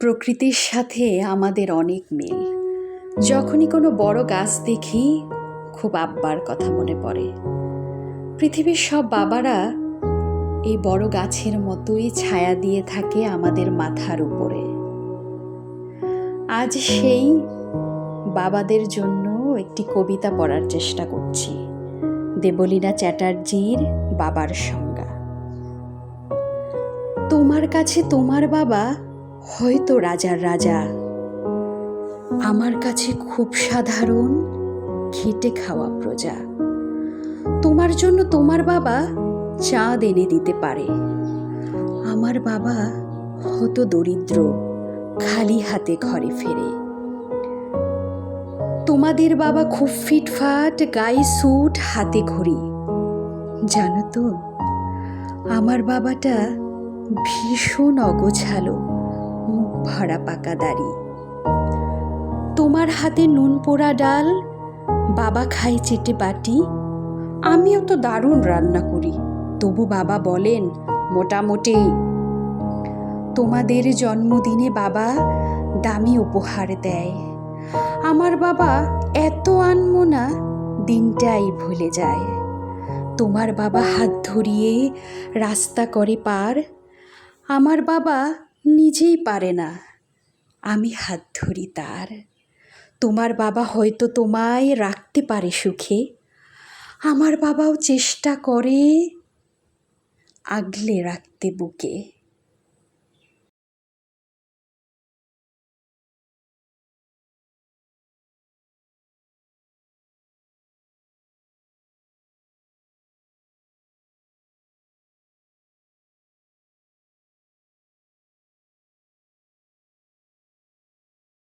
প্রকৃতির সাথে আমাদের অনেক মিল। যখনই কোনো বড় গাছ দেখি খুব আব্বার কথা মনে পড়ে। পৃথিবীর সব বাবারা এই বড় গাছের মতোই ছায়া দিয়ে থাকে আমাদের মাথার উপরে। আজ সেই বাবাদের জন্য একটি কবিতা পড়ার চেষ্টা করছি, দেবলীনা চ্যাটার্জির বাবার সংজ্ঞা। তোমার কাছে তোমার বাবা হয়তো রাজার রাজা, আমার কাছে খুব সাধারণ খেটে খাওয়া প্রজা। তোমার জন্য তোমার বাবা চাঁদ এনে দিতে পারে, আমার বাবা হতো দরিদ্র, খালি হাতে ঘরে ফেরে। তোমাদের বাবা খুব ফিটফাট, গায়ে স্যুট, হাতে ঘড়ি। জানো তো, আমার বাবাটা ভীষণ অগোছালো, মুখ ভরা পাকা দাড়ি। তোমার হাতে নুন পোড়া ডাল বাবা খায় চেটে বাটি। আমিও তো দারুণ রান্না করি, তবু বাবা বলেন মোটামুটি। তোমাদের জন্মদিনে বাবা দামি উপহার দেয়, আমার বাবা এত আনমনা দিনটাই ভুলে যায়। তোমার বাবা হাত ধরিয়ে রাস্তা করে পার, আমার বাবা নিজেই পারে না, আমি হাত ধরি তার। তোমার বাবা হয়তো তোমায় রাখতে পারে সুখে, আমার বাবাও চেষ্টা করে আগলে রাখতে বুকে।